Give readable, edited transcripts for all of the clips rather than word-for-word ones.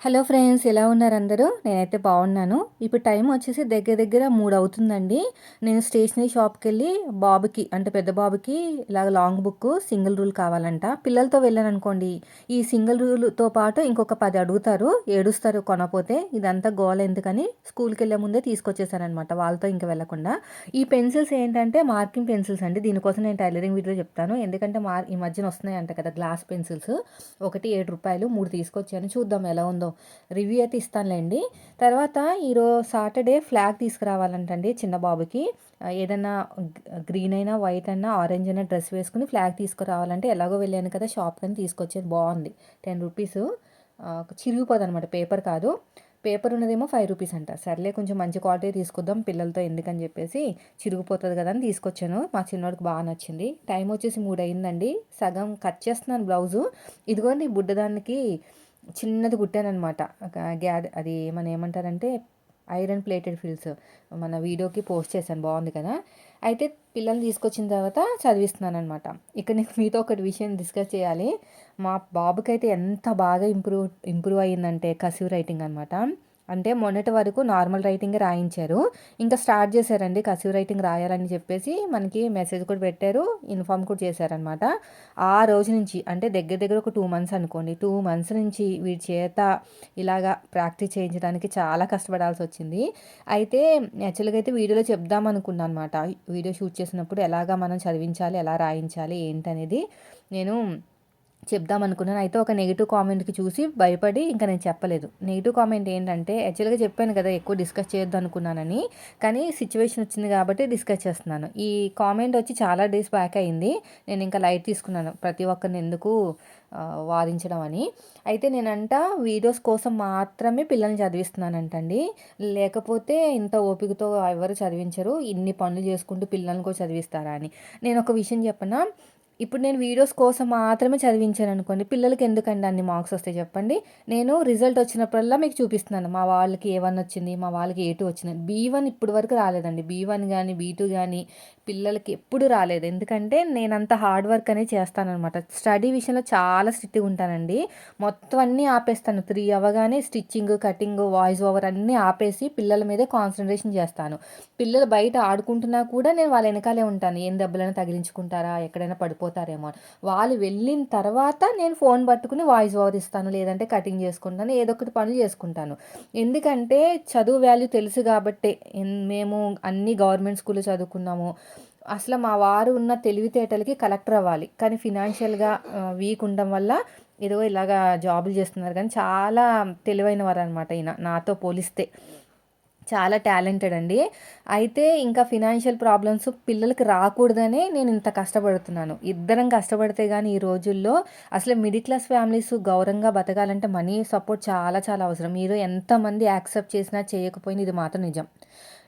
Hello friends, ఎలా ఉన్నారు అందరూ? నేనైతే బాగున్నాను. ఇప్పుడు టైం వచ్చేసి దగ్గర దగ్గర 3 అవుతుందండి. నేను స్టేషనరీ షాప్‌కెళ్ళి బాబుకి అంటే పెద్ద బాబుకి ఇలాగ లాంగ్ బుక్ సింగిల్ రూల్ కావాలంట. పిల్లలతో వెళ్ళాననుకోండి, ఈ సింగిల్ రూల్‌తో పాటు ఇంకొక 10 అడుగుతారు. ఏడుస్తారు కొనపోతే. ఇదంతా గోల ఎందుకని స్కూల్‌కెళ్ళే ముందే తీసుకొచ్చేసాననమాట, వాళ్ళతో ఇంక వెళ్ళకుండా. ఈ పెన్సిల్స్ ఏంటంటే మార్కింగ్ పెన్సిల్స్ అండి. దీనికోసం నేను టైలరింగ్ వీడియో చెప్తాను. ఎందుకంటే ఈ మధ్యన వస్తున్నాయంట కదా గ్లాస్ పెన్సిల్స్. ఒకటి రూ. 7 3 తీసుకొచ్చాను. చూద్దాం ఎలా ఉందో. రివ్యూ అయితే ఇస్తానులేండి. తర్వాత సాటర్డే ఫ్లాగ్ తీసుకురావాలంటండి చిన్న బాబుకి. ఏదన్నా గ్రీన్ అయినా, వైట్ అయినా, ఆరెంజ్ అయినా డ్రెస్ వేసుకుని ఫ్లాగ్ తీసుకురావాలంటే ఎలాగో వెళ్ళాను కదా షాప్‌కని తీసుకొచ్చేది బాగుంది. రూ. 10 చిరిగిపోదనమాట, పేపర్ కాదు. పేపర్ ఉన్నదేమో రూ. 5 అంట. సర్లే కొంచెం మంచి క్వాలిటీ తీసుకొద్దాం పిల్లలతో ఎందుకని చెప్పేసి, చిరిగిపోతుంది కదా అని తీసుకొచ్చాను. మా చిన్నోడికి బాగా నచ్చింది. టైం వచ్చేసి 3 అయిందండి. సగం కట్ చేస్తున్నాను బ్లౌజు. ఇదిగోండి బుడ్డదానికి చిన్నది కుట్టాననమాట. అది మన ఏమంటారంటే ఐరన్ ప్లేటెడ్ ఫిల్స్ మన వీడియోకి పోస్ట్ చేశాను, బాగుంది కదా. అయితే పిల్లల్ని తీసుకొచ్చిన తర్వాత చదివిస్తున్నాను అనమాట. ఇక్కడ నేను మీతో ఒకటి విషయం డిస్కస్ చేయాలి. మా బాబుకైతే ఎంత బాగా ఇంప్రూవ్ అయ్యిందంటే కర్సివ్ రైటింగ్ అనమాట. అంటే మొన్నటి వరకు నార్మల్ రైటింగే రాయించారు. ఇంకా స్టార్ట్ చేశారండి కర్సివ్ రైటింగ్ రాయాలని చెప్పేసి మనకి మెసేజ్ కూడా పెట్టారు, ఇన్ఫార్మ్ కూడా చేశారనమాట. ఆ రోజు నుంచి అంటే దగ్గర దగ్గర ఒక 2 మంత్స్ అనుకోండి. 2 మంత్స్ నుంచి వీడి చేత ఇలాగా ప్రాక్టీస్ చేయించడానికి చాలా కష్టపడాల్సి వచ్చింది. అయితే యాక్చువల్గా అయితే వీడియోలో చెప్దాం అనుకున్నాను అనమాట. వీడియో షూట్ చేసినప్పుడు ఎలాగా మనం చదివించాలి, ఎలా రాయించాలి ఏంటనేది నేను చెప్దామనుకున్నాను. అయితే ఒక నెగిటివ్ కామెంట్‌కి చూసి భయపడి ఇంక నేను చెప్పలేదు. నెగిటివ్ కామెంట్ ఏంటంటే, యాక్చువల్‌గా చెప్పాను కదా ఎక్కువ డిస్కస్ చేయొద్దు అనుకున్నానని. కానీ సిట్యుయేషన్ వచ్చింది కాబట్టి డిస్కస్ చేస్తున్నాను. ఈ కామెంట్ వచ్చి చాలా డేస్ బ్యాక్ అయింది. నేను ఇంకా లైట్ తీసుకున్నాను, ప్రతి ఒక్కరిని ఎందుకు వాదించడం అని. అయితే నేనంట వీడియోస్ కోసం మాత్రమే పిల్లల్ని చదివిస్తున్నానంటండి. లేకపోతే ఇంత ఓపికతో ఎవరు చదివించరు. ఇన్ని పనులు చేసుకుంటూ పిల్లల్ని కూడా చదివిస్తారా అని. నేను ఒక విషయం చెప్పనా? ఇప్పుడు నేను వీడియోస్ కోసం మాత్రమే చదివించాననుకోండి, పిల్లలకి ఎందుకండి అన్ని మార్క్స్ వస్తాయి చెప్పండి? నేను రిజల్ట్ వచ్చినప్పుడల్లా మీకు చూపిస్తున్నాను. మా వాళ్ళకి A1 వచ్చింది, మా వాళ్ళకి A2 వచ్చింది. B1 ఇప్పటి వరకు రాలేదండి. B1 గానీ, B2 గానీ పిల్లలకి ఎప్పుడు రాలేదు. ఎందుకంటే నేనంత హార్డ్ వర్క్ అనేది చేస్తాననమాట. స్టడీ విషయంలో చాలా స్ట్రిక్ట్‌గా ఉంటానండి. మొత్తం అన్నీ ఆపేస్తాను. 3 అవ్వగానే స్టిచ్చింగ్, కటింగ్, వాయిస్ ఓవర్ అన్నీ ఆపేసి పిల్లల మీదే కాన్సంట్రేషన్ చేస్తాను. పిల్లలు బయట ఆడుకుంటున్నా కూడా నేను వాళ్ళ వెనకాలే ఉంటాను. ఏం దెబ్బలైనా తగిలించుకుంటారా? ఎక్కడైనా పడిపోతారేమో అని. వాళ్ళు వెళ్ళిన తర్వాత నేను ఫోన్ పట్టుకుని వాయిస్ ఓవర్ ఇస్తాను. లేదంటే కటింగ్ చేసుకుంటాను. ఏదో ఒకటి పనులు చేసుకుంటాను. ఎందుకంటే చదువు వాల్యూ తెలుసు కాబట్టే మేము అన్ని గవర్నమెంట్ స్కూల్‌లో చదువుకున్నాము. అసలు మా వారు ఉన్న తెలివితేటలకి కలెక్టర్ అవ్వాలి. కానీ ఫినాన్షియల్‌గా వీక్ ఉండడం వల్ల ఏదో ఇలాగా జాబులు చేస్తున్నారు కానీ చాలా తెలివైన వారనమాట ఈయన నాతో పోలిస్తే. చాలా టాలెంటెడ్ అండి. అయితే ఇంకా ఫినాన్షియల్ ప్రాబ్లమ్స్ పిల్లలకి రాకూడదనే నేను ఇంత కష్టపడుతున్నాను. ఇద్దరం కష్టపడితే గానీ ఈ రోజుల్లో అసలు మిడిల్ క్లాస్ ఫ్యామిలీస్ గౌరవంగా బతకాలంటే మనీ సపోర్ట్ చాలా చాలా అవసరం. మీరు ఎంతమంది యాక్సెప్ట్ చేసినా చేయకపోయినా ఇది మాత్రం నిజం.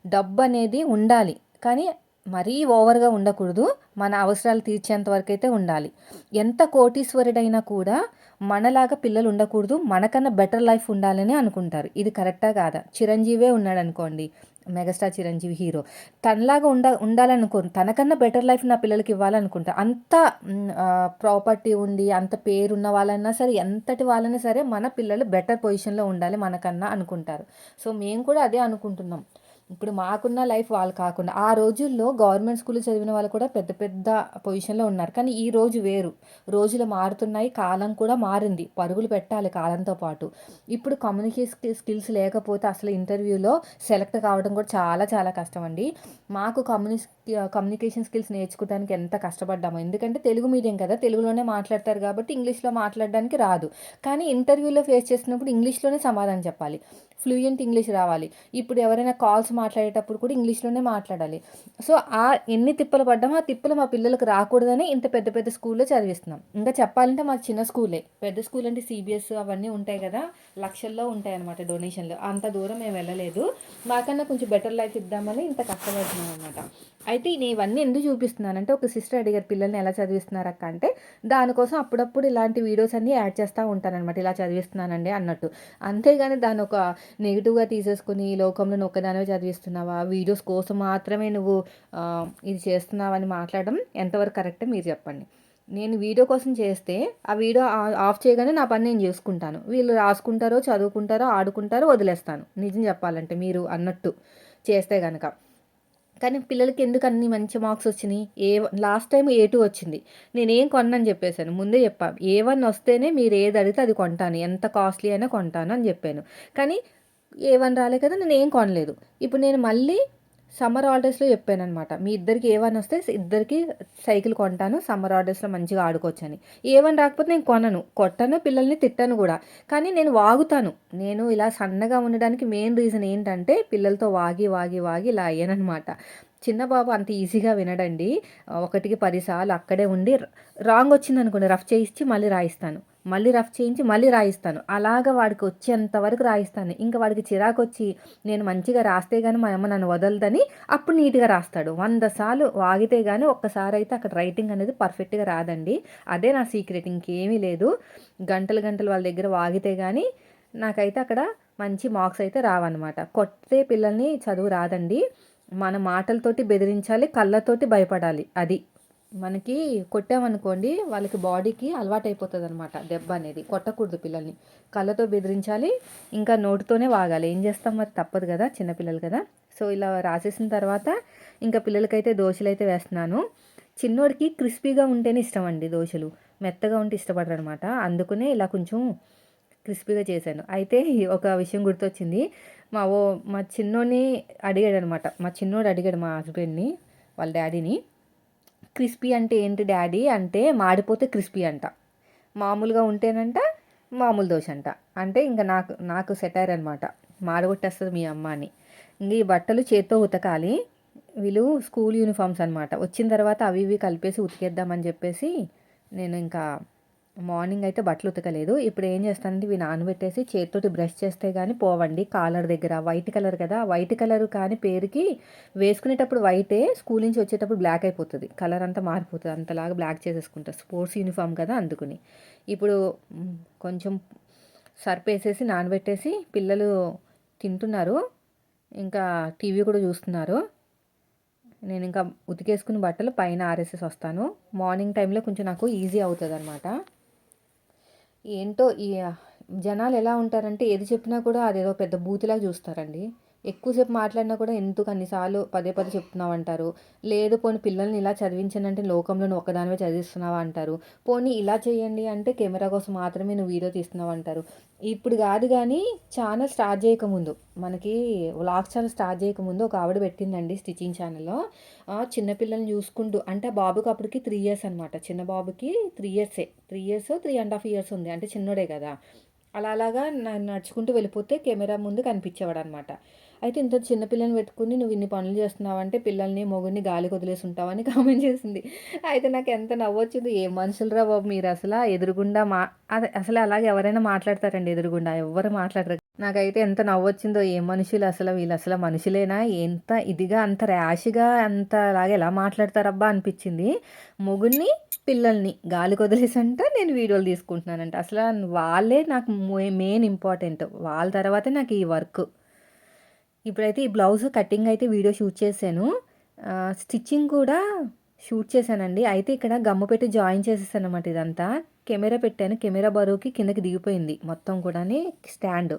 డబ్బనేది ఉండాలి. కానీ మరీ ఓవర్‌గా ఉండకూడదు. మన అవసరాలు తీర్చేంత వరకైతే ఉండాలి. ఎంత కోటీశ్వరుడైనా కూడా మనలాగా పిల్లలు ఉండకూడదు. మనకన్నా బెటర్ లైఫ్ ఉండాలని అనుకుంటారు. ఇది కరెక్టా కాదా? చిరంజీవే ఉన్నాడనుకోండి. Megastar Chiranjeevi hero. తనలాగా ఉండాలనుకోను. తనకన్నా బెటర్ లైఫ్ నా పిల్లలకి ఇవ్వాలనుకుంటా. అంత ప్రాపర్టీ ఉండి, అంత పేరున్న వాళ్ళన్నా సరే, ఎంతటి వాళ్ళైనా సరే మన పిల్లలు బెటర్ పొజిషన్‌లో ఉండాలి మనకన్నా అనుకుంటారు. సో, మేము కూడా అదే అనుకుంటున్నాం. ఇప్పుడు మాకున్న లైఫ్ వాళ్ళు కాకుండా. ఆ రోజుల్లో గవర్నమెంట్ స్కూల్‌లో చదివిన వాళ్ళు కూడా పెద్ద పెద్ద పొజిషన్‌లో ఉన్నారు. కానీ ఈ రోజు వేరు. రోజులు మారుతున్నాయి. కాలం కూడా మారింది. పరుగులు పెట్టాలి కాలంతో పాటు. ఇప్పుడు స్కిల్స్ లేకపోతే అసలు ఇంటర్వ్యూలో సెలెక్ట్ కావడం కూడా చాలా చాలా కష్టమండి. మాకు కమ్యూనికేషన్ స్కిల్స్ నేర్చుకోవడానికి ఎంత కష్టపడ్డామో. ఎందుకంటే తెలుగు మీడియం కదా! తెలుగులోనే మాట్లాడతారు కాబట్టి ఇంగ్లీష్‌లో మాట్లాడడానికి రాదు. కానీ ఇంటర్వ్యూలో ఫేస్ చేసినప్పుడు ఇంగ్లీష్‌లోనే సమాధానం చెప్పాలి. ఫ్లూయెంట్ ఇంగ్లీష్ రావాలి. ఇప్పుడు ఎవరైనా కాల్స్ మాట్లాడేటప్పుడు కూడా ఇంగ్లీష్‌లోనే మాట్లాడాలి. సో, ఎన్ని తిప్పలు పడ్డామో ఆ తిప్పలు మా పిల్లలకి రాకూడదని ఇంత పెద్ద పెద్ద స్కూల్‌లో చదివిస్తున్నాం. ఇంకా చెప్పాలంటే మాది చిన్న స్కూలే. పెద్ద స్కూల్ అంటే CBS అవన్నీ ఉంటాయి కదా! లక్షల్లో ఉంటాయన్నమాట డొనేషన్‌లు. అంత దూరం మేము వెళ్ళలేదు. మాకన్నా కొంచెం బెటర్ లైఫ్ ఇద్దామని ఇంత కష్టపడుతున్నాం అనమాట. అయితే నేను ఇవన్నీ ఎందుకు చూపిస్తున్నానంటే, ఒక సిస్టర్ అడిగారు పిల్లల్ని ఎలా చదివిస్తున్నారక్క అంటే, దానికోసం అప్పుడప్పుడు ఇలాంటి వీడియోస్ అన్నీ యాడ్ చేస్తూ ఉంటాననమాట. ఇలా చదివిస్తున్నానండి అన్నట్టు. అంతేగాని దాన్నొక నెగిటివ్‌గా తీసేసుకొని, ఈ లోకంలో నువ్వు ఒక్కదానివే చదివిస్తున్నావా? వీడియోస్ కోసం మాత్రమే నువ్వు ఇది చేస్తున్నావని మాట్లాడడం ఎంతవరకు కరెక్టో మీరు చెప్పండి. నేను వీడియో కోసం చేస్తే ఆ వీడియో ఆఫ్ చేయగానే నా పని నేను చేసుకుంటాను. వీళ్ళు రాసుకుంటారో, చదువుకుంటారో, ఆడుకుంటారో వదిలేస్తాను. నిజం చెప్పాలంటే మీరు అన్నట్టు చేస్తే గనక. కానీ పిల్లలకి ఎందుకు అన్ని మంచి మార్క్స్ వచ్చినాయి? లాస్ట్ టైం ఏ2 వచ్చింది. నేనేం కొననని చెప్పేసాను. ముందే చెప్పా. ఏ1 వస్తేనే మీరు ఏది అడిగితే అది కొంటాను. ఎంత కాస్ట్లీ అయినా కొంటాను అని చెప్పాను. కానీ ఏ1 రాలే కదా! నేనేం కొనలేదు. ఇప్పుడు నేను మళ్ళీ సమ్మర్ హాలిడేస్‌లో చెప్పాననమాట. మీ ఇద్దరికి ఏ1 వస్తే ఇద్దరికి సైకిల్ కొంటాను. సమ్మర్ హాలిడేస్‌లో మంచిగా ఆడుకోవచ్చని. ఏ1 రాకపోతే నేను కొనను. కొట్టను, పిల్లల్ని తిట్టను గూడా. కానీ నేను వాగుతాను. నేను ఇలా సన్నగా ఉండడానికి మెయిన్ రీజన్ ఏంటంటే పిల్లలతో వాగి, వాగి, వాగి ఇలా అయ్యాననమాట. చిన్న బాబు అంత ఈజీగా వినడండి. ఒకటికి 10 సార్లు అక్కడే ఉండి రాంగ్ వచ్చిందనుకోండి రఫ్ చేయించి మళ్ళీ రాయిస్తాను. మళ్ళీ రఫ్ చేయించి మళ్ళీ రాయిస్తాను. అలాగా వాడికి వచ్చేంత వరకు రాయిస్తాను. ఇంక వాడికి చిరాకొచ్చి నేను మంచిగా రాస్తే గాని మా అమ్మ నన్ను వదలదని అప్పుడు నీట్‌గా రాస్తాడు. 100 సార్లు వాగితే గాని ఒక్కసారైతే అక్కడ రైటింగ్ అనేది పర్ఫెక్ట్‌గా రాదండి. అదే నా సీక్రెట్ ఇంకేమీ లేదు. గంటలు గంటలు వాళ్ళ దగ్గర వాగితే గాని నాకైతే అక్కడ మంచి మార్క్స్ అయితే రావన్నమాట. కొడితే పిల్లల్ని చదువు రాదండి. మన మాటలతోటి బెదిరించాలి, కళ్ళతోటి భయపడాలి. అది. మనకి కొట్టామనుకోండి వాళ్ళకి బాడీకి అలవాటైపోతదనమాట దెబ్బ అనేది. కొట్టకూడదు పిల్లల్ని. కళ్ళతో బెదిరించాలి, ఇంకా నోటితోనే వాగాలి. ఏం చేస్తాం మరి తప్పదు కదా! చిన్న పిల్లలు కదా! సో, ఇలా రాసేసిన తర్వాత ఇంకా పిల్లలకైతే దోసలైతే వేస్తున్నాను. చిన్నోడికి క్రిస్పీగా ఉంటేనే ఇష్టమండి దోసలు. మెత్తగా ఉంటే ఇష్టపడరనమాట. అందుకనే ఇలా కొంచెం క్రిస్పీగా చేశాను. అయితే ఒక విషయం గుర్తొచ్చింది. మా చిన్నోడిని అడిగాడనమాట. మా చిన్నోడు అడిగాడు మా హస్బెండ్‌ని, వాళ్ళ డ్యాడీని, "క్రిస్పీ అంటే ఏంటి డ్యాడీ?" అంటే మాడిపోతే క్రిస్పీ అంట. మామూలుగా ఉంటేనంట మామూలు దోస అంట. అంటే ఇంక నాకు నాకు సెటైర్ అనమాట. మాడగొట్టేస్తది మీ అమ్మ అని. ఇంక ఈ బట్టలు చేత్తో ఉతకాలి. వీళ్ళు స్కూల్ యూనిఫార్మ్స్ అనమాట. వచ్చిన తర్వాత అవి ఇవి కలిపేసి ఉతికేద్దామని చెప్పేసి నేను ఇంకా మార్నింగ్ అయితే బట్టలు ఉతకలేదు. ఇప్పుడు ఏం చేస్తానంటే ఇవి నానబెట్టేసి చేత్తోటి బ్రష్ చేస్తే గానీ పోవండి. కాలర్ దగ్గర వైట్ కలర్ కదా! వైట్ కలర్ కానీ పేరుకి వేసుకునేటప్పుడు వైటే, స్కూల్ నుంచి వచ్చేటప్పుడు బ్లాక్ అయిపోతది. కలర్ అంతా మారిపోతది. అంతలాగా బ్లాక్ చేసేసుకుంటా. స్పోర్ట్స్ యూనిఫామ్ కదా! అందుకని. ఇప్పుడు కొంచెం సర్ఫేసేసి నానబెట్టేసి పిల్లలు తింటున్నారు. ఇంకా టీవీ కూడా చూస్తున్నారు. నేనింకా ఉతికేసుకున్న బట్టలు పైన ఆరేసేసి వస్తాను. మార్నింగ్ టైంలో కొంచెం నాకు ఈజీ అవుతదనమాట. ఏంటో ఈ జనాలు ఎలా ఉంటారంటే ఏది చెప్పినా కూడా అదేదో పెద్ద బూతులాగా చూస్తారండి. ఎక్కువసేపు మాట్లాడినా కూడా ఎందుకు అన్ని సార్లు పదే పదే చెప్తున్నావు అంటారు. లేదు పోనీ పిల్లల్ని ఇలా చదివించనంటే లోకంలో నువ్వు ఒక్కదానివే చదివిస్తున్నావా అంటారు. పోనీ ఇలా చేయండి అంటే కెమెరా కోసం మాత్రమే నువ్వు వీడియో తీస్తున్నావు అంటారు. ఇప్పుడు కాదు కానీ ఛానల్ స్టార్ట్ చేయకముందు మనకి వ్లాగ్స్ ఛానల్ స్టార్ట్ చేయకముందు ఒక ఆవిడ పెట్టిందండి స్టిచ్చింగ్ ఛానల్లో. చిన్నపిల్లల్ని చూసుకుంటూ అంటే బాబుకి అప్పటికి 3 ఇయర్స్ అనమాట. చిన్న బాబుకి 3 ఇయర్సే. 3 ఇయర్స్, 3½ ఇయర్స్ ఉంది. అంటే చిన్నోడే కదా! అలాగా నడుచుకుంటూ వెళ్ళిపోతే కెమెరా ముందు కనిపించేవాడనమాట. అయితే ఇంత చిన్న పిల్లని పెట్టుకొని నువ్వు ఇన్ని పనులు చేస్తున్నావంటే పిల్లల్ని, మొగుడిని గాలికి వదిలేసి ఉంటావని కామెంట్ చేసింది. అయితే నాకు ఎంత నవ్వొచ్చిందో. ఏం మనుషులురా బాబు మీరు అసల ఎదురుగుండా అదే అసలు అలాగే ఎవరైనా మాట్లాడతారండి ఎదురుగుండా? ఎవ్వరు మాట్లాడరు. నాకైతే ఎంత నవ్వొచ్చిందో. ఏం మనుషులు అసలు వీళ్ళసల మనుషులేనా? ఎంత ఇదిగా అంత ర్యాష్‌గా అంతలాగా ఎలా మాట్లాడతారబ్బా అనిపిచ్చింది. మొగుడిని, పిల్లల్ని గాలికొదిలేసంట నేను వీడియోలు తీసుకుంటున్నానంట. అసల వాళ్ళే నాకు మెయిన్ ఇంపార్టెంట్. వాళ్ళ తర్వాతే నాకు ఈ వర్క్. ఇప్పుడైతే ఈ బ్లౌజ్ కటింగ్ అయితే వీడియో షూట్ చేశాను. స్టిచ్చింగ్ కూడా షూట్ చేశానండి. అయితే ఇక్కడ గమ్ము పెట్టి జాయిన్ చేసేసాననమాట ఇదంతా. కెమెరా పెట్టాను. కెమెరా బరువుకి కిందకి దిగిపోయింది మొత్తం కూడాని స్టాండ్.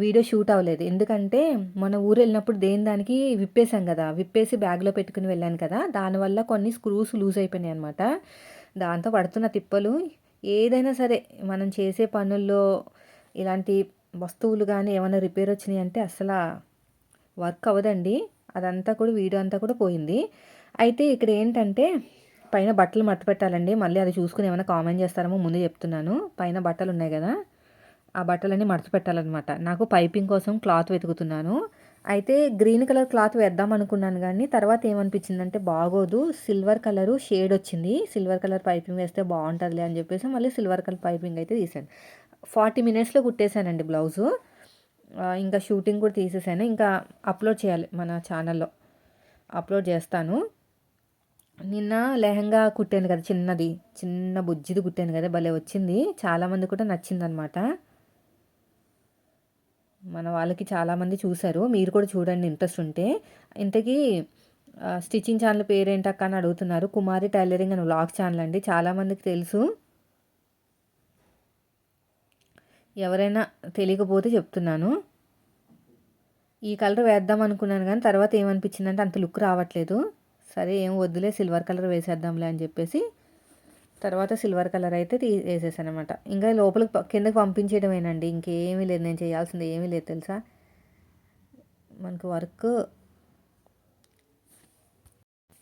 వీడియో షూట్ అవ్వలేదు. ఎందుకంటే మన ఊరెళ్ళినప్పుడు దేని దానికి విప్పేసాం కదా! విప్పేసి బ్యాగ్‌లో పెట్టుకొని వెళ్ళాను కదా! దానివల్ల కొన్ని స్క్రూస్ లూజ్ అయిపోయినాయనమాట. దాంతో పడుతున్న తిప్పలు. ఏదైనా సరే మనం చేసే పనుల్లో ఇలాంటి వస్తువులు గానీ ఏమైనా రిపేర్ వచ్చినాయంటే అస్సల వర్క్ అవ్వదండి. అదంతా కూడా వీడియో అంతా కూడా పోయింది. అయితే ఇక్కడ ఏంటంటే పైన బట్టలు మడత పెట్టాలండి. మళ్ళీ అది చూసుకొని ఏమైనా కామెంట్ చేస్తారేమో ముందే చెప్తున్నాను. పైన బట్టలున్నాయి గదా! ఆ బట్టలన్నీ మడత పెట్టాలనమాట. నాకు పైపింగ్ కోసం క్లాత్ వెతుకుతున్నాను. అయితే గ్రీన్ కలర్ క్లాత్ వేద్దాం అనుకున్నాను గానీ తర్వాత ఏమనిపించిందంటే బాగోదు. సిల్వర్ కలరు షేడ్ వచ్చింది. సిల్వర్ కలర్ పైపింగ్ వేస్తే బావుంటదిలే అని చెప్పేసి మళ్ళీ సిల్వర్ కలర్ పైపింగ్ అయితే తీశాను. 40 మినిట్స్‌లో కుట్టేశానండి బ్లౌజు. ఇంకా షూటింగ్ కూడా తీసేసాను. ఇంకా అప్లోడ్ చేయాలి మన ఛానల్‌లో. అప్లోడ్ చేస్తాను. నిన్న లెహెంగా కుట్టాను కదా! చిన్నది. చిన్న బుజ్జిది కుట్టాను కదా! భలే వచ్చింది. చాలామంది కూడా నచ్చిందనమాట. మన వాళ్ళకి చాలామంది చూసారు. మీరు కూడా చూడండి ఇంట్రెస్ట్ ఉంటే. ఇంతకీ స్టిచ్చింగ్ ఛానల్ పేరేంటక్క అని అడుగుతున్నారు. కుమారి టైలరింగ్ అని వ్లాగ్ ఛానల్ అండి, చాలామందికి తెలుసు. ఎవరైనా తెలియకపోతే చెప్తున్నాను. ఈ కలర్ వేద్దాం అనుకున్నాను కానీ తర్వాత ఏమనిపించిందంటే అంత లుక్ రావట్లేదు. సరే ఏం వద్దులే, సిల్వర్ కలర్ వేసేద్దాంలే అని చెప్పేసి తర్వాత సిల్వర్ కలర్ అయితే వేసేసాను అనమాట. ఇంకా లోపలికి కిందకి పంపించేయడమేనండి, ఇంకేమీ లేదు. నేను చేయాల్సింది ఏమీ లేదు తెలుసా. మనకు వర్క్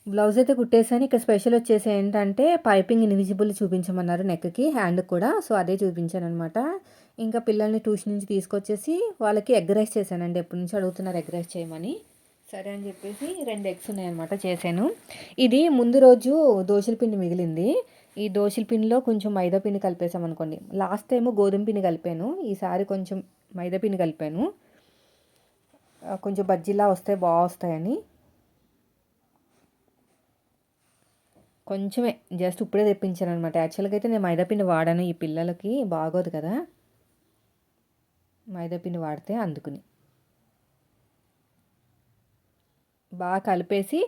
బ్లౌజ్ అయితే కుట్టేసాను. ఇక్కడ స్పెషల్ వచ్చేసి ఏంటంటే పైపింగ్ ఇన్విజిబుల్ చూపించమన్నారు నెక్కి, హ్యాండ్కి కూడా. సో అదే చూపించాను అనమాట. ఇంకా పిల్లల్ని ట్యూషన్ నుంచి తీసుకొచ్చేసి వాళ్ళకి ఎగ్ రైస్ చేశానండి. ఎప్పటి నుంచి అడుగుతున్నారు ఎగ్ రైస్ చేయమని. సరే అని చెప్పేసి 2 ఎగ్స్ ఉన్నాయన్నమాట, చేశాను. ఇది ముందు రోజు దోశల పిండి మిగిలింది. ఈ దోశల పిండిలో కొంచెం మైదా పిండి కలిపేసాం అనుకోండి. లాస్ట్ టైం గోధుమ పిండి కలిపాను, ఈసారి కొంచెం మైదా పిండి కలిపాను. కొంచెం బజ్జీలా వస్తాయి, బాగా వస్తాయని. కొంచెమే జస్ట్ ఇప్పుడే తెప్పించాను అనమాట. యాక్చువల్గా అయితే నేను మైదాపిండి వాడాను, ఈ పిల్లలకి బాగోదు కదా మైదాపిండి వాడితే, అందుకుని బాగా కలిపేసి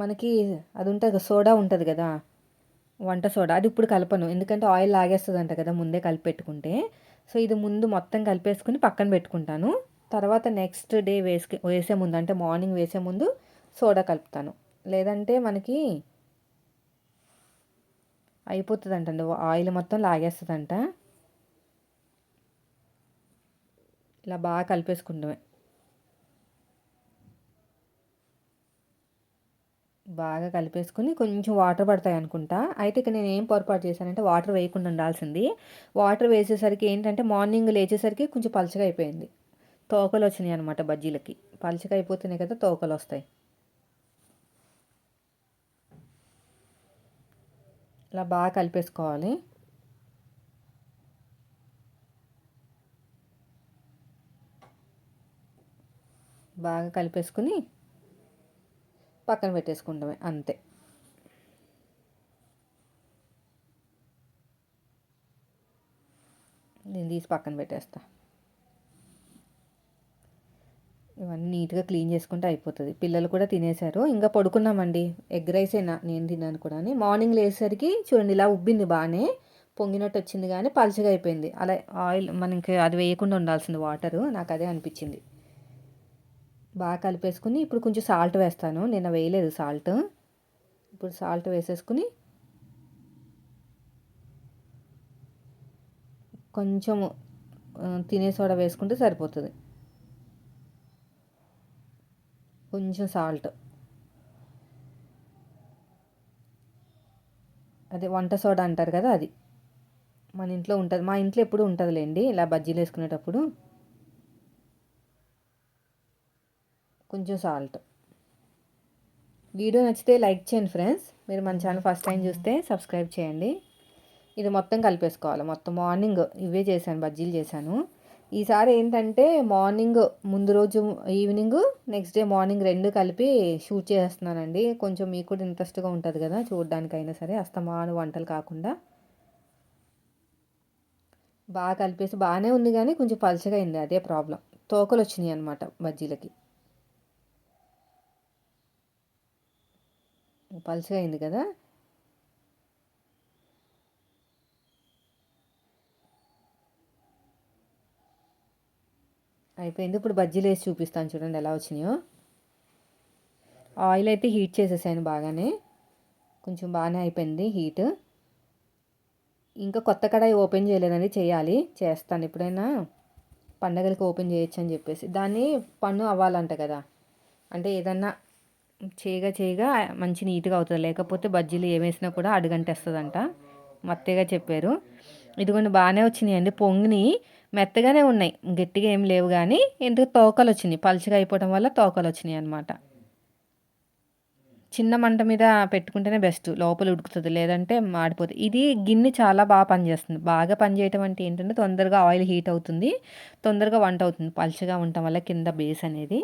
మనకి అది ఉంటుంది కదా, సోడా ఉంటుంది కదా, వంట సోడా, అది ఇప్పుడు కలపను ఎందుకంటే ఆయిల్ లాగేస్తుందంట కదా ముందే కలిపి పెట్టుకుంటే. సో ఇది ముందు మొత్తం కలిపేసుకుని పక్కన పెట్టుకుంటాను. తర్వాత నెక్స్ట్ డే వేసే ముందు, అంటే మార్నింగ్ వేసే ముందు సోడా కలుపుతాను. లేదంటే మనకి అయిపోతుందంటండి, ఆయిల్ మొత్తం లాగేస్తుందంట. ఇలా బాగా కలిపేసుకుంటామే. బాగా కలిపేసుకుని కొంచెం వాటర్ పడతాయి అనుకుంటా. అయితే ఇక్కడ నేను ఏం పొరపాటు చేశానంటే వాటర్ వేయకుండా ఉండాల్సింది. వాటర్ వేసేసరికి ఏంటంటే మార్నింగ్ లేచేసరికి కొంచెం పలచగా అయిపోయింది. తోకలు వచ్చినాయి అనమాట బజ్జీలకి. పలచగా అయిపోతున్నాయి కదా, తోకలు వస్తాయి. ఇలా బాగా కలిపేసుకోవాలి. బాగా కలిపేసుకుని పక్కన పెట్టేసుకుంటామే, అంతే. నేను తీసి పక్కన పెట్టేస్తా. ఇవన్నీ నీట్గా క్లీన్ చేసుకుంటే అయిపోతుంది. పిల్లలు కూడా తినేశారు, ఇంకా పడుకున్నామండి. ఎగ్ రైసేనా నేను తిన్నాను కూడా. మార్నింగ్ లేసేసరికి చూడండి ఇలా ఉబ్బింది, బాగానే పొంగినట్టు వచ్చింది కానీ పలుచగా అయిపోయింది. అలా ఆయిల్ మనకి అది వేయకుండా ఉండాల్సింది వాటరు, నాకు అదే అనిపించింది. బాగా కలిపేసుకుని ఇప్పుడు కొంచెం సాల్ట్ వేస్తాను, నిన్న వేయలేదు సాల్ట్. ఇప్పుడు సాల్ట్ వేసేసుకుని కొంచెము తినే సోడా వేసుకుంటే సరిపోతుంది. కొంచెం సాల్ట్, అదే వంట సోడా అంటారు కదా, అది మన ఇంట్లో ఉంటుంది. మా ఇంట్లో ఎప్పుడు ఉంటుందిలేండి ఇలా బజ్జీలు వేసుకునేటప్పుడు. కొంచెం సాల్ట్. వీడియో నచ్చితే లైక్ చేయండి ఫ్రెండ్స్. మీరు మన ఛానల్ ఫస్ట్ టైం చూస్తే సబ్స్క్రైబ్ చేయండి. ఇది మొత్తం కలిపేసుకోవాలి. మొత్తం మార్నింగ్ ఇవే చేశాను, బజ్జీలు చేశాను. ఈసారి ఏంటంటే మార్నింగ్ ముందు రోజు ఈవినింగ్, నెక్స్ట్ డే మార్నింగ్ 2 కలిపి షూట్ చేస్తున్నానండి. కొంచెం మీకు కూడా ఇంట్రెస్ట్గా ఉంటుంది కదా చూడడానికైనా సరే, అస్తమాను వంటలు కాకుండా. బాగా కలిపేసి బాగానే ఉంది కానీ కొంచెం పలుచగా అయింది, అదే ప్రాబ్లం. తోకలు వచ్చినాయి అనమాట బజ్జీలకి, పలుచగా అయింది కదా. అయిపోయింది. ఇప్పుడు బజ్జీలు వేసి చూపిస్తాను చూడండి ఎలా వచ్చినాయో. ఆయిల్ అయితే హీట్ చేసేసాను బాగానే, కొంచెం బాగానే అయిపోయింది హీట్. ఇంకా కొత్త కడాయి ఓపెన్ చేయలేదండి, చేయాలి, చేస్తాను ఎప్పుడైనా పండగలకి ఓపెన్ చేయొచ్చు అని చెప్పేసి. దాన్ని పన్ను అవ్వాలంట కదా, అంటే ఏదన్నా చేయగా మంచి నీట్గా అవుతుంది, లేకపోతే బజ్జీలు ఏమేసినా కూడా అడుగంటేస్తుందంట, మా అత్తయ్య చెప్పారు. ఇదిగోండి బాగానే వచ్చినాయండి, పొంగిని మెత్తగానే ఉన్నాయి, గట్టిగా ఏం లేవు కానీ ఎందుకు తోకలు వచ్చినాయి, పలుచగా అయిపోవడం వల్ల తోకలు వచ్చినాయి అనమాట. చిన్న మంట మీద పెట్టుకుంటేనే బెస్ట్, లోపల ఉడుకుతుంది, లేదంటే మాడిపోతుంది. ఇది గిన్నె చాలా బాగా పనిచేస్తుంది. బాగా పనిచేయటం అంటే ఏంటంటే తొందరగా ఆయిల్ హీట్ అవుతుంది, తొందరగా వంట అవుతుంది, పలుచగా ఉండటం వల్ల కింద బేస్ అనేది.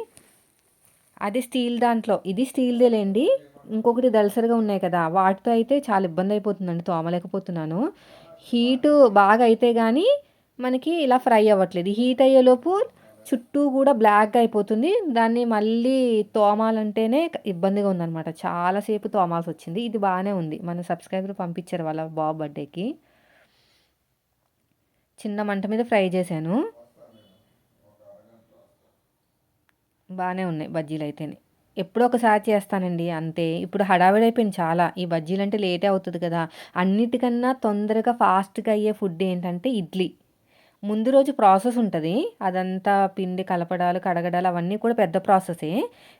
అది స్టీల్ దాంట్లో, ఇది స్టీల్దేలేండి. ఇంకొకటి దళసరిగా ఉన్నాయి కదా, వాటితో అయితే చాలా ఇబ్బంది అయిపోతుందండి, తోమలేకపోతున్నాను. హీటు బాగా అయితే కానీ మనకి ఇలా ఫ్రై అవ్వట్లేదు. హీట్ అయ్యేలోపు చుట్టూ కూడా బ్లాక్గా అయిపోతుంది. దాన్ని మళ్ళీ తోమాలంటేనే ఇబ్బందిగా ఉందనమాట. చాలాసేపు తోమాల్సి వచ్చింది. ఇది బాగానే ఉంది. మన సబ్స్క్రైబర్ పంపించారు వాళ్ళ బాబు బర్త్డేకి. చిన్న మంట మీద ఫ్రై చేశాను. బాగానే ఉన్నాయి బజ్జీలు అయితేనే. ఎప్పుడో ఒకసారి చేస్తానండి అంతే. ఇప్పుడు హడావిడైపోయింది చాలా. ఈ బజ్జీలు అంటే లేటే అవుతుంది కదా. అన్నిటికన్నా తొందరగా ఫాస్ట్గా అయ్యే ఫుడ్ ఏంటంటే ఇడ్లీ. ముందు రోజు ప్రాసెస్ ఉంటుంది. అదంతా పిండి కలపడాలు కడగడాలు అవన్నీ కూడా పెద్ద ప్రాసెసే.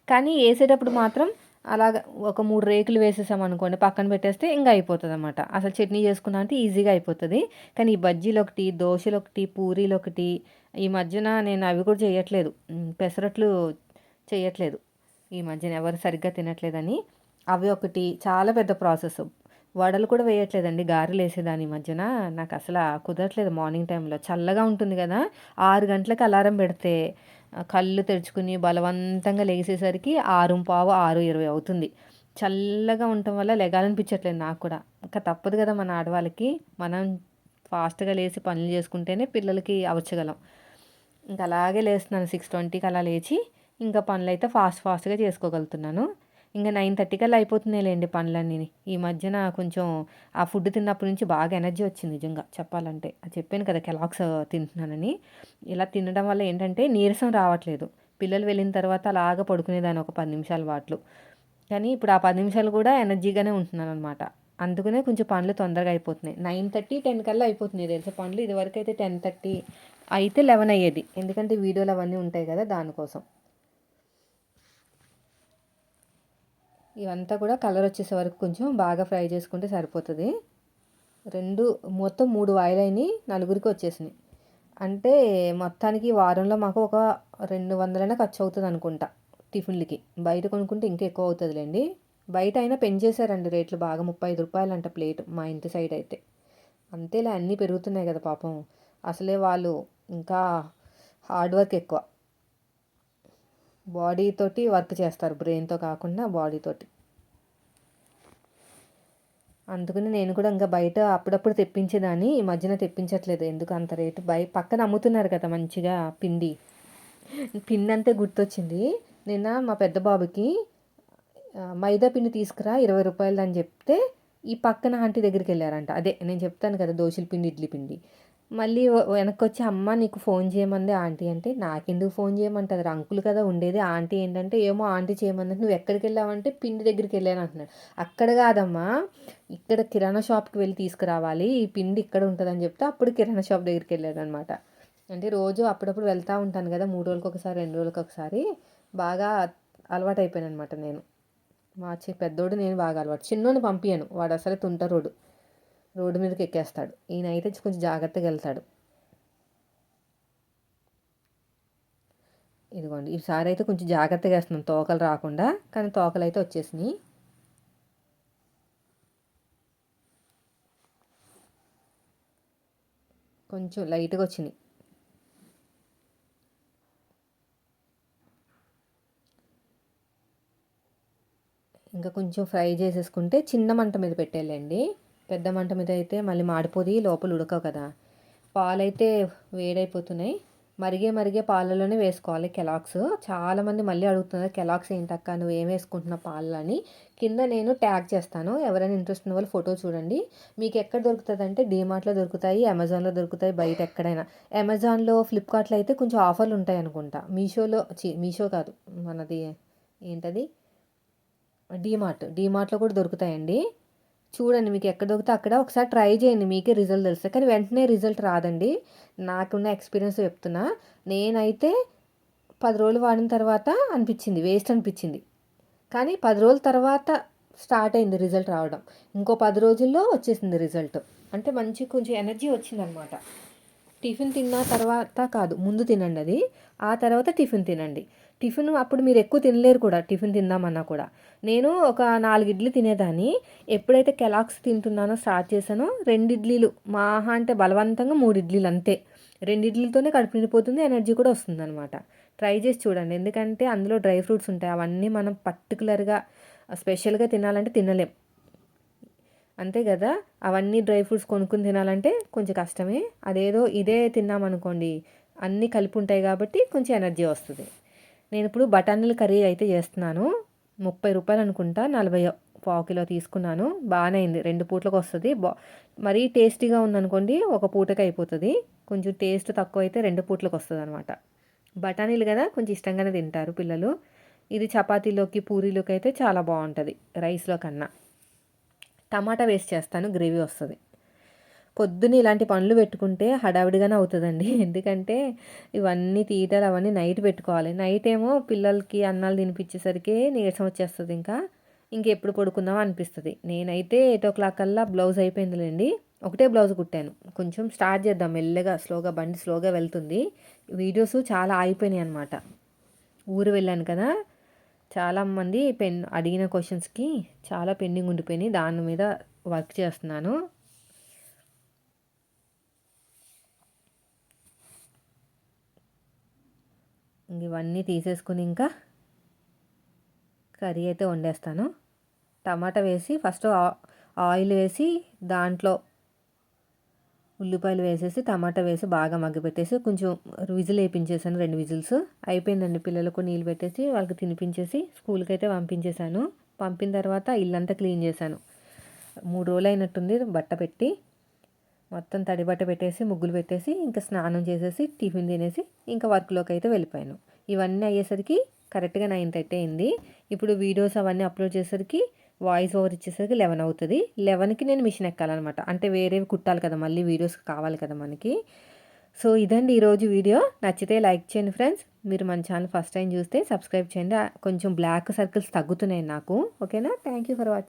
కానీ వేసేటప్పుడు మాత్రం అలాగ ఒక 3 రేకులు వేసేసాం అనుకోండి, పక్కన పెట్టేస్తే ఇంకా అయిపోతుంది అనమాట. అసలు చట్నీ చేసుకున్నా అంటే ఈజీగా అయిపోతుంది. కానీ ఈ బజ్జీలు ఒకటి, దోశలు ఒకటి, పూరీలు ఒకటి, ఈ మధ్యన నేను అవి కూడా చేయట్లేదు. పెసరట్లు చేయట్లేదు ఈ మధ్యన, ఎవరు సరిగ్గా తినట్లేదని. అవి ఒకటి చాలా పెద్ద ప్రాసెస్. వడలు కూడా వేయట్లేదండి, గారెలు వేసేదాన్ని ఈ మధ్యన. నాకు అసలు కుదరట్లేదు. మార్నింగ్ టైంలో చల్లగా ఉంటుంది కదా, 6 గంటలకు అలారం పెడితే కళ్ళు తెరుచుకుని బలవంతంగా లేచేసరికి 6:15, 6:20 అవుతుంది. చల్లగా ఉండటం వల్ల లెగాలనిపించట్లేదు నాకు కూడా. ఇంకా తప్పదు కదా మన ఆడవాళ్ళకి. మనం ఫాస్ట్గా లేచి పనులు చేసుకుంటేనే పిల్లలకి అవర్చగలం. ఇంకా అలాగే లేస్తున్నాను 6:20కి అలా లేచి ఇంకా పనులు అయితే ఫాస్ట్గా చేసుకోగలుగుతున్నాను. ఇంకా 9:30 కల్లా అయిపోతున్నాయిలేండి పనులన్నీ. ఈ మధ్యన కొంచెం ఆ ఫుడ్ తిన్నప్పటి నుంచి బాగా ఎనర్జీ వచ్చింది నిజంగా చెప్పాలంటే. అది చెప్పాను కదా కెలాగ్స్ తింటున్నానని. ఇలా తినడం వల్ల ఏంటంటే నీరసం రావట్లేదు. పిల్లలు వెళ్ళిన తర్వాత అలాగా పడుకునేదాన్ని ఒక 10 నిమిషాల పాటు. కానీ ఇప్పుడు ఆ 10 నిమిషాలు కూడా ఎనర్జీగానే ఉంటున్నాను అనమాట. అందుకనే కొంచెం పనులు తొందరగా అయిపోతున్నాయి. 9:30, 10 కల్లా అయిపోతున్నాయి తెలుసా పనులు. ఇదివరకు అయితే 10:30 అయితే 11 అయ్యేది. ఎందుకంటే వీడియోలు అవన్నీ ఉంటాయి కదా దానికోసం. ఇవంతా కూడా కలర్ వచ్చేసే వరకు కొంచెం బాగా ఫ్రై చేసుకుంటే సరిపోతుంది. మొత్తం 3 వాయిలైనవి, నలుగురికి వచ్చేసినాయి. అంటే మొత్తానికి వారంలో మాకు ఒక 200 ఖర్చు అవుతుంది అనుకుంటా టిఫిన్లకి. బయట కొనుక్కుంటే ఇంకా ఎక్కువ అవుతుందిలేండి. బయట అయినా పెంచేశారండి రేట్లు బాగా. 35 రూపాయలు అంట ప్లేట్ మా ఇంటి సైడ్ అయితే. అంతేలే, అన్నీ పెరుగుతున్నాయి కదా పాపం. అసలే వాళ్ళు ఇంకా హార్డ్ వర్క్ ఎక్కువ. బాడీ తోటి వర్క్ చేస్తారు, బ్రెయిన్తో కాకుండా బాడీతోటి. అందుకని నేను కూడా ఇంకా బయట అప్పుడప్పుడు తెప్పించేదాన్ని. ఈ మధ్యన తెప్పించట్లేదు. ఎందుకు అంత రేటు. పక్కన అమ్ముతున్నారు కదా మంచిగా పిండి. పిండి అంతే గుర్తొచ్చింది. నిన్న మా పెద్ద బాబుకి మైదా పిండి తీసుకురా 20 రూపాయలు అని చెప్తే ఈ పక్కన ఆంటీ దగ్గరికి వెళ్ళారంట. అదే నేను చెప్తాను కదా దోశల పిండి, ఇడ్లీ పిండి. మళ్ళీ వెనక్కి వచ్చి అమ్మ నీకు ఫోన్ చేయమంది ఆంటీ అంటే, నాకెందుకు ఫోన్ చేయమంటుంది, అంకుల్ కదా ఉండేది. ఆంటీ ఏంటంటే ఏమో ఆంటీ చేయమంది. నువ్వు ఎక్కడికి వెళ్ళావంటే పిండి దగ్గరికి వెళ్ళాను అంటున్నాడు. అక్కడ కాదమ్మా, ఇక్కడ కిరాణా షాప్కి వెళ్ళి తీసుకురావాలి, ఈ పిండి ఇక్కడ ఉంటుందని చెప్తే అప్పుడు కిరాణా షాప్ దగ్గరికి వెళ్ళాడు అనమాట. అంటే రోజు అప్పుడప్పుడు వెళ్తూ ఉంటాను కదా, 3 రోజులకు ఒకసారి 2 రోజులకు ఒకసారి. బాగా అలవాటు అయిపోయాను అనమాట నేను. మా పెద్దోడు నేను బాగా అలవాటు. చిన్నోని పంపించాను, వాడు అసలు తుంటరోడు, రోడ్డు మీదకి ఎక్కేస్తాడు. ఈయన అయితే కొంచెం జాగ్రత్తగా వెళ్తాడు. ఇదిగోండి, ఈసారి అయితే కొంచెం జాగ్రత్తగా వేస్తున్నాం తోకలు రాకుండా. కానీ తోకలు అయితే వచ్చేసినాయి. కొంచెం లైట్గా వచ్చినాయి. ఇంకా కొంచెం ఫ్రై చేసేసుకుంటే చిన్న మంట మీద పెట్టేయాలండి. పెద్ద మంట మీద అయితే మళ్ళీ మాడిపోది, లోపల ఉడకవు కదా. పాలైతే వేడైపోతున్నాయి. మరిగే పాలలోనే వేసుకోవాలి కెలాగ్స్. చాలామంది మళ్ళీ అడుగుతున్నారు కెలాగ్స్ ఏంటక్క నువ్వు ఏం వేసుకుంటున్నావు పాలని. కింద నేను ట్యాగ్ చేస్తాను, ఎవరైనా ఇంట్రెస్ట్ ఉన్న వాళ్ళు ఫోటో చూడండి. మీకు ఎక్కడ దొరుకుతుంది అంటే డీమార్ట్లో దొరుకుతాయి, అమెజాన్లో దొరుకుతాయి, బయట ఎక్కడైనా. అమెజాన్లో, ఫ్లిప్కార్ట్లో అయితే కొంచెం ఆఫర్లు ఉంటాయి అనుకుంటా. మీషో కాదు, మనది ఏంటది, డీమార్ట్లో కూడా దొరుకుతాయండి. చూడండి మీకు ఎక్కడ దొరికితే అక్కడ ఒకసారి ట్రై చేయండి, మీకే రిజల్ట్ తెలుస్తుంది. కానీ వెంటనే రిజల్ట్ రాదండి. నాకున్న ఎక్స్పీరియన్స్ చెప్తున్నా. నేనైతే 10 రోజులు వాడిన తర్వాత అనిపించింది, వేస్ట్ అనిపించింది. కానీ 10 రోజుల తర్వాత స్టార్ట్ అయింది రిజల్ట్ రావడం. ఇంకో 10 రోజుల్లో వచ్చేసింది రిజల్ట్. అంటే మంచి కొంచెం ఎనర్జీ వచ్చిందనమాట. టిఫిన్ తిన్న తర్వాత కాదు, ముందు తినండి అది. ఆ తర్వాత టిఫిన్ తినండి. టిఫిన్ అప్పుడు మీరు ఎక్కువ తినలేరు కూడా, టిఫిన్ తిందామన్నా కూడా. నేను ఒక 4 ఇడ్లీ తినేదాన్ని. ఎప్పుడైతే కెలాగ్స్ తింటున్నానో స్టార్ట్ చేశానో 2 ఇడ్లీలు మహా అంటే బలవంతంగా 3 ఇడ్లీలు అంతే. 2 ఇడ్లీలతోనే కడుపు నిండిపోతుంది, ఎనర్జీ కూడా వస్తుంది అనమాట. ట్రై చేసి చూడండి. ఎందుకంటే అందులో డ్రై ఫ్రూట్స్ ఉంటాయి. అవన్నీ మనం పర్టికులర్గా స్పెషల్గా తినాలంటే తినలేం, అంతే కదా. అవన్నీ డ్రై ఫ్రూట్స్ కొనుక్కుని తినాలంటే కొంచెం కష్టమే. అదేదో ఇదే తిన్నామనుకోండి, అన్నీ కలిపి ఉంటాయి కాబట్టి కొంచెం ఎనర్జీ వస్తుంది. నేను ఇప్పుడు బఠానీల కర్రీ అయితే చేస్తున్నాను. 30 రూపాయలు అనుకుంటా, 40 పావు కిలో తీసుకున్నాను. బాగానే అయింది, 2 పూటలకు వస్తుంది. మరీ టేస్టీగా ఉందనుకోండి ఒక పూటకి అయిపోతుంది. కొంచెం టేస్ట్ తక్కువ అయితే 2 పూటలకు వస్తుంది అనమాట. బఠానీలు కదా కొంచెం ఇష్టంగానే తింటారు పిల్లలు. ఇది చపాతీలోకి పూరీలోకి అయితే చాలా బాగుంటుంది రైస్లో కన్నా. టమాటా వేసి చేస్తాను, గ్రేవీ వస్తుంది. పొద్దున్న ఇలాంటి పనులు పెట్టుకుంటే హడావిడిగానే అవుతుందండి. ఎందుకంటే ఇవన్నీ తీయటాలు అవన్నీ నైట్ పెట్టుకోవాలి. నైట్ ఏమో పిల్లలకి అన్నాలు తినిపించేసరికి నీరసం వచ్చేస్తుంది. ఇంకెప్పుడు పడుకుందాం అనిపిస్తుంది. నేనైతే 8:00 కల్లా బ్లౌజ్ అయిపోయిందిలేండి. ఒకటే బ్లౌజ్ కుట్టాను. కొంచెం స్టార్ట్ చేద్దాం మెల్లగా, స్లోగా, బండి స్లోగా వెళ్తుంది. వీడియోస్ చాలా ఆగిపోయినాయి అనమాట. ఊరు వెళ్ళాను కదా, చాలామంది అడిగిన క్వశ్చన్స్కి చాలా పెండింగ్ ఉండిపోయినాయి. దాని మీద వర్క్ చేస్తున్నాను. ఇవన్నీ తీసేసుకుని ఇంకా కర్రీ అయితే వండేస్తాను. టమాటా వేసి ఫస్ట్ ఆయిల్ వేసి దాంట్లో ఉల్లిపాయలు వేసేసి టమాటా వేసి బాగా మగ్గపెట్టేసి కొంచెం విజిల్ వేయించేసాను, 2 విజిల్స్ అయిపోయిందండి. పిల్లలకు నీళ్ళు పెట్టేసి వాళ్ళకి తినిపించేసి స్కూల్కి అయితే పంపించేశాను. పంపిన తర్వాత ఇల్లంతా క్లీన్ చేశాను. 3 రోజులు అయినట్టుంది బట్ట పెట్టి. మొత్తం తడి బట్ట పెట్టేసి ముగ్గులు పెట్టేసి ఇంకా స్నానం చేసేసి టిఫిన్ తినేసి ఇంకా వర్క్లోకి అయితే వెళ్ళిపోయాను. ఇవన్నీ అయ్యేసరికి కరెక్ట్గా 9:30 అయింది. ఇప్పుడు వీడియోస్ అవన్నీ అప్లోడ్ చేసేసరికి వాయిస్ ఓవర్ ఇచ్చేసరికి 11 అవుతుంది. 11కి నేను మిషన్ ఎక్కాలన్నమాట. అంటే వేరేవి కుట్టాలి కదా, మళ్ళీ వీడియోస్ కావాలి కదా మనకి. సో ఇదండి ఈరోజు వీడియో. నచ్చితే లైక్ చేయండి ఫ్రెండ్స్. మీరు మన ఛానల్ ఫస్ట్ టైం చూస్తే సబ్స్క్రైబ్ చేయండి. కొంచెం బ్లాక్ సర్కిల్స్ తగ్గుతున్నాయి నాకు. ఓకేనా? Thank you for watching.